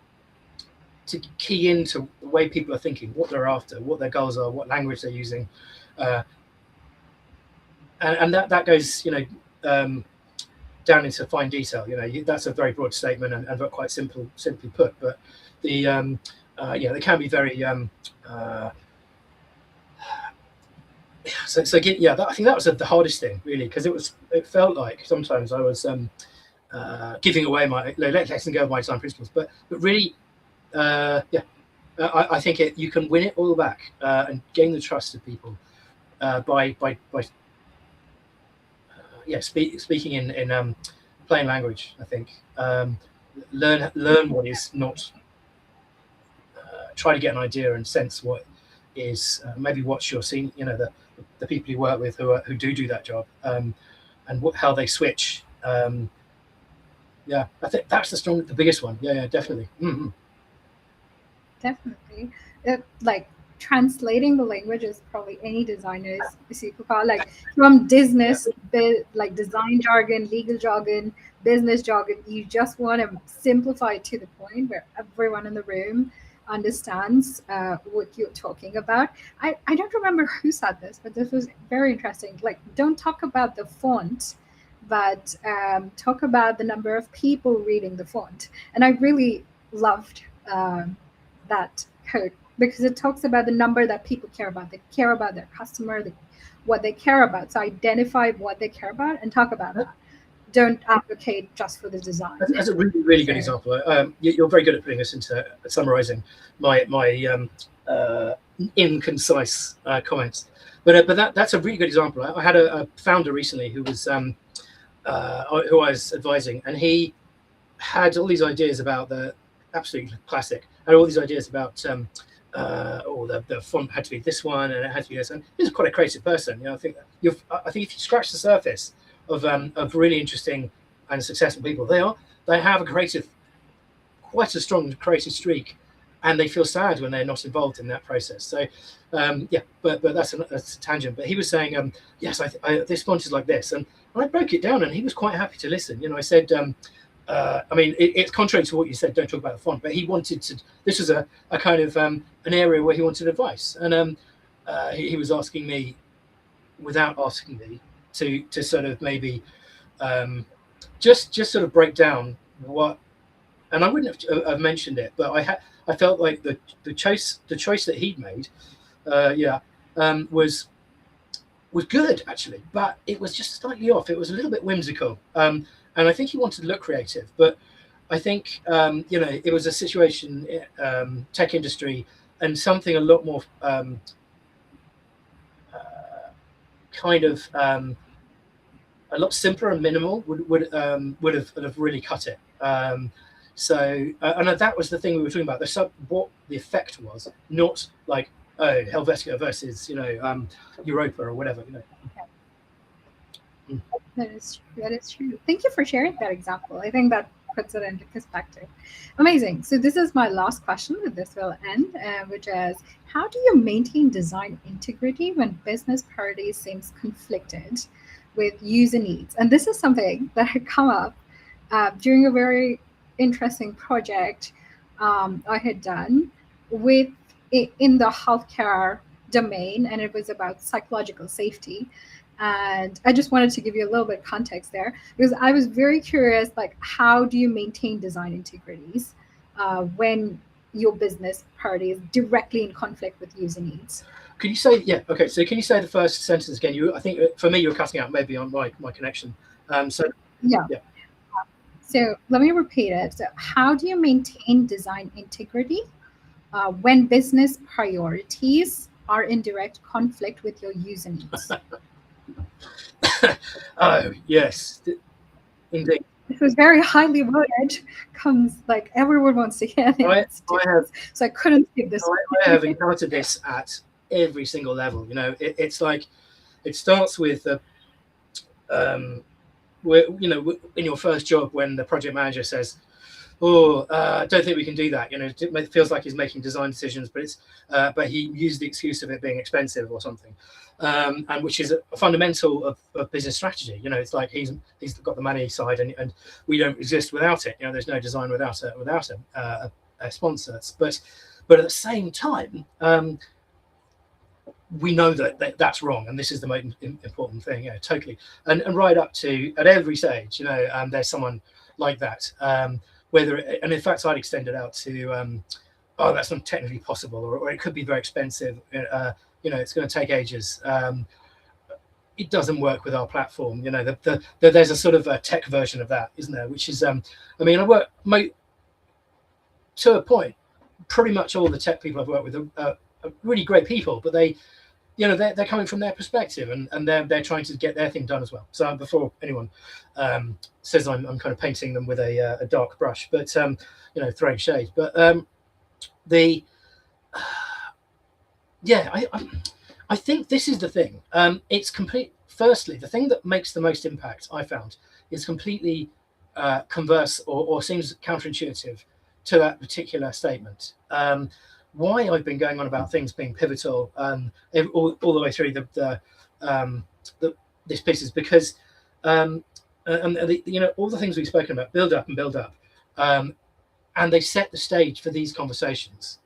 key into the way people are thinking, what they're after, what their goals are, what language they're using, and that goes down into fine detail. That's a very broad statement and quite simply put, but they can be very so again, I think that was the hardest thing, really, because it felt like sometimes I was giving away letting go of my design principles, but really I think you can win it all back and gain the trust of people by speaking in plain language. I think learn what is not. Try to get an idea and sense what is maybe what's your scene. The people you work with who do that job, and how they switch. I think that's the biggest one. Yeah, definitely. Mm-hmm. Definitely. Like translating the language is probably any designer's superpower. Like from business, like design jargon, legal jargon, business jargon, you just want to simplify it to the point where everyone in the room understands what you're talking about. I don't remember who said this, but this was very interesting. Like, don't talk about the font, but talk about the number of people reading the font. And I really loved that code, because it talks about the number that people care about. They care about their customer, what they care about. So identify what they care about and talk about that. Don't advocate just for the design. That's a really, really good example. You're very good at putting us into summarizing my inconcise comments, but that's a really good example. I had a founder recently who was who I was advising, and he had all these ideas about the absolutely classic, and all these ideas about the font had to be this one and it had to be this, and he's quite a creative person. I think if you scratch the surface of really interesting and successful people, they have quite a strong creative streak, and they feel sad when they're not involved in that process. So but that's a tangent. But he was saying, yes, this font is like this, and I broke it down, and he was quite happy to listen. I said, I mean, it's contrary to what you said, don't talk about the font, but he wanted to. This was a kind of an area where he wanted advice, and he was asking me, without asking me, to sort of maybe just sort of break down what, and I wouldn't have mentioned it, but I felt like the choice that he'd made, was good actually, but it was just slightly off. It was a little bit whimsical, and I think he wanted to look creative, but I think it was a situation, tech industry, and something a lot more kind of a lot simpler and minimal would have really cut it. So and that was the thing we were talking about. What the effect was, not like, oh, Helvetica versus Europa or whatever. That is true. That is true. Thank you for sharing that example. I think that puts it into perspective. Amazing. So this is my last question. With this will end, which is, how do you maintain design integrity when business priorities seems conflicted with user needs? And this is something that had come up during a very interesting project I had done with in the healthcare domain, and it was about psychological safety. And I just wanted to give you a little bit of context there because I was very curious, like, how do you maintain design integrities when your business party is directly in conflict with user needs? Could you say, yeah, okay, so can you say the first sentence again? I think for me, you're cutting out maybe on my connection. So, Yeah. yeah. So let me repeat it. So, how do you maintain design integrity when business priorities are in direct conflict with your user needs? Oh, yes, indeed. It was very highly voted. Comes like everyone wants to hear the I have answers, so I couldn't skip this. I have encountered this at every single level. It's like it starts with in your first job when the project manager says, "Oh, I don't think we can do that." It feels like he's making design decisions, but he used the excuse of it being expensive or something, and which is a fundamental of business strategy. It's like he's got the money side, and we don't exist without it. There's no design without a sponsor. But at the same time, we know that's wrong, and this is the most important thing. Totally, and right up to at every stage, there's someone like that. And in fact, I'd extend it out to, oh, that's not technically possible, or it could be very expensive. It's going to take ages. It doesn't work with our platform. There's a sort of a tech version of that, isn't there? Which is, I work to a point. Pretty much all the tech people I've worked with are really great people, but they're coming from their perspective, and they're trying to get their thing done as well. So before anyone says I'm kind of painting them with a dark brush, but throwing shade. But I think this is the thing. It's complete. Firstly, the thing that makes the most impact I found is completely converse or seems counterintuitive to that particular statement. Why I've been going on about things being pivotal all the way through this piece is because all the things we've spoken about, build up, and they set the stage for these conversations.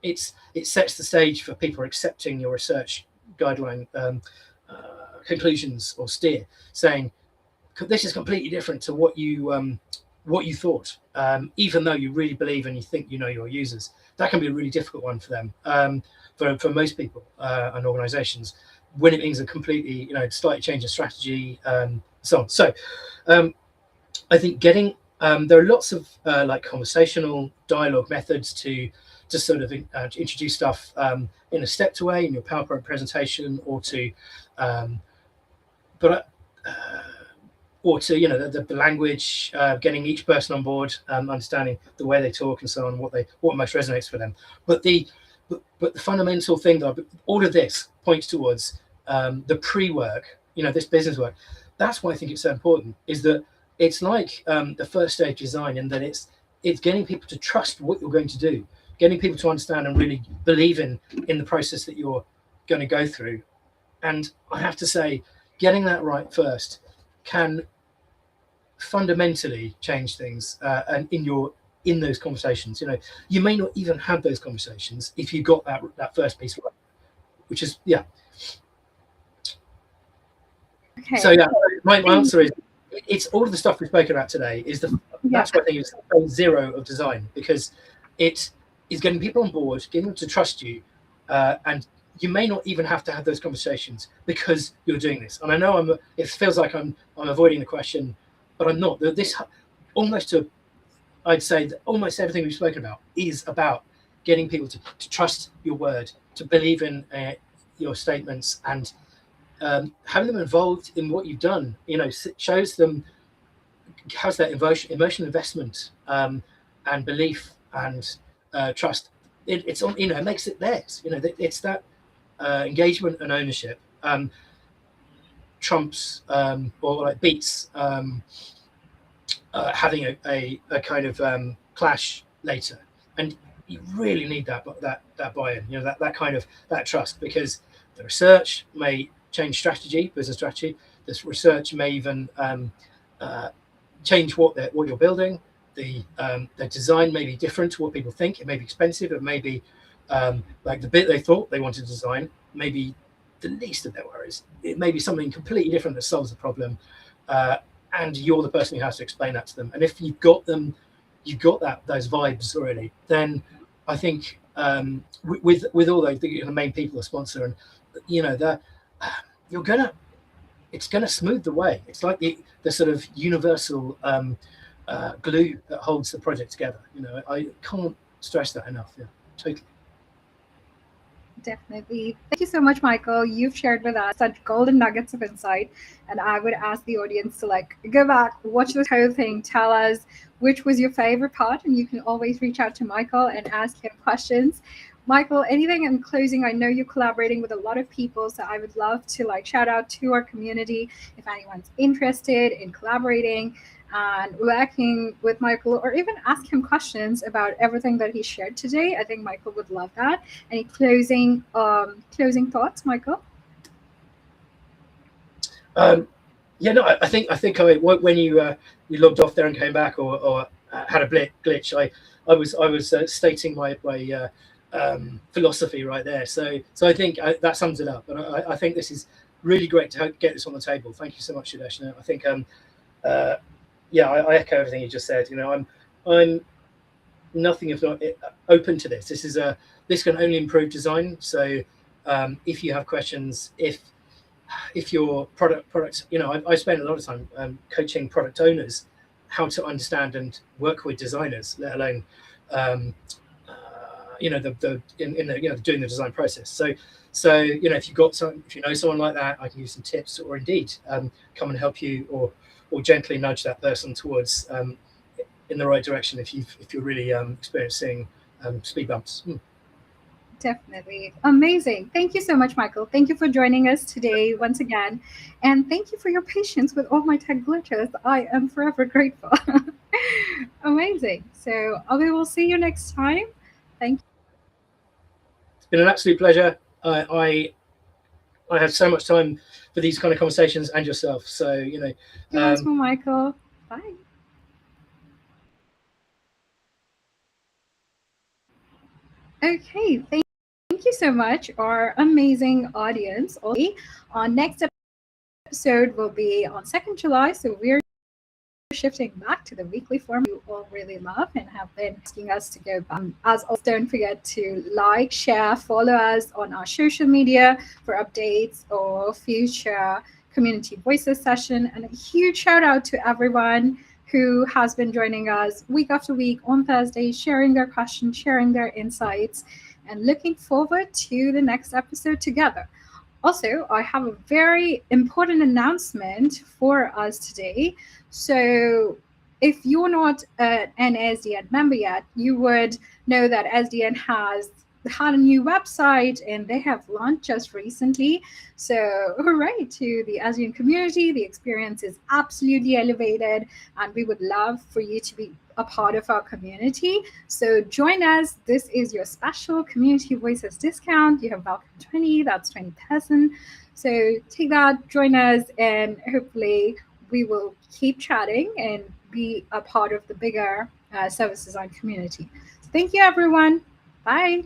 It sets the stage for people accepting your research guideline conclusions or steer, saying this is completely different to what you thought, even though you really believe and you think your users. That can be a really difficult one for them, for most people and organizations, when it means a completely, slightly change of strategy, so on. So I think there are lots of like conversational dialogue methods to sort of introduce stuff in a stepped way in your PowerPoint presentation, or to the language, getting each person on board, understanding the way they talk and so on, what most resonates for them. But the fundamental thing that all of this points towards, the pre-work, this business work. That's why I think it's so important, is that it's like the first stage design, in that it's getting people to trust what you're going to do, getting people to understand and really believe in the process that you're going to go through. And I have to say, getting that right first can fundamentally change things, and in those conversations. You may not even have those conversations if you got that first piece right, which is Okay. So my answer is, it's all of the stuff we've spoken about today. That's why I think it's phase zero of design, because it is getting people on board, getting them to trust you, and you may not even have to have those conversations because you're doing this. And I know it feels like I'm avoiding the question, but I'm not. This I'd say that almost everything we've spoken about is about getting people to trust your word, to believe in your statements, and having them involved in what you've done. Shows them, has that emotional investment, and belief and trust. It's on. It makes it theirs. It's that engagement and ownership. trumps or like beats having a kind of clash later. And you really need that buy-in, that kind of that trust, because the research may change strategy, business strategy. This research may even change what you're building. The design may be different to what people think. It may be expensive. It may be like the bit they thought they wanted to design, maybe the least of their worries. It may be something completely different that solves the problem, and you're the person who has to explain that to them. And if you've got those vibes already, then I think with all those the main people, the sponsor, and it's gonna smooth the way. It's like the sort of universal glue that holds the project together. I can't stress that enough. Yeah, totally. Definitely. Thank you so much, Michael. You've shared with us such golden nuggets of insight. And I would ask the audience to go back, watch this whole thing, tell us which was your favorite part. And you can always reach out to Michael and ask him questions. Michael, anything in closing? I know you're collaborating with a lot of people, so I would love to shout out to our community if anyone's interested in collaborating and working with Michael, or even ask him questions about everything that he shared today. I think Michael would love that. Any closing thoughts, Michael? I think when you logged off there and came back, or had a glitch, I was stating my philosophy right there. So I think that sums it up. And I think this is really great to get this on the table. Thank you so much, Sudesh. I think I echo everything you just said. I'm nothing if not open to this. This can only improve design. So if you have questions, if your products, I spend a lot of time coaching product owners how to understand and work with designers, let alone doing the design process. So if you know someone like that, I can use some tips, or indeed come and help you, or gently nudge that person towards in the right direction if you're really experiencing speed bumps. Definitely. Amazing. Thank you so much, Michael. Thank you for joining us today once again. And thank you for your patience with all my tech glitches. I am forever grateful. Amazing. So we will see you next time. Thank you. It's been an absolute pleasure. I have so much time for these kind of conversations, and yourself. So, You as well, Michael. Bye. Okay. Thank you so much, our amazing audience. Our next episode will be on 2nd July. So we're shifting back to the weekly form you all really love and have been asking us to go back. As always, don't forget to share, follow us on our social media for updates or future community voices session. And a huge shout out to everyone who has been joining us week after week on Thursdays, sharing their questions, sharing their insights, and looking forward to the next episode together. Also, I have a very important announcement for us today. So if you're not an SDN member yet, you would know that SDN has had a new website and they have launched just recently. So hooray to the SDN community. The experience is absolutely elevated, and we would love for you to be a part of our community. So join us. This is your special Community Voices discount. You have welcome 20, that's 20%. So take that, join us, and hopefully we will keep chatting and be a part of the bigger service design community. So thank you, everyone. Bye.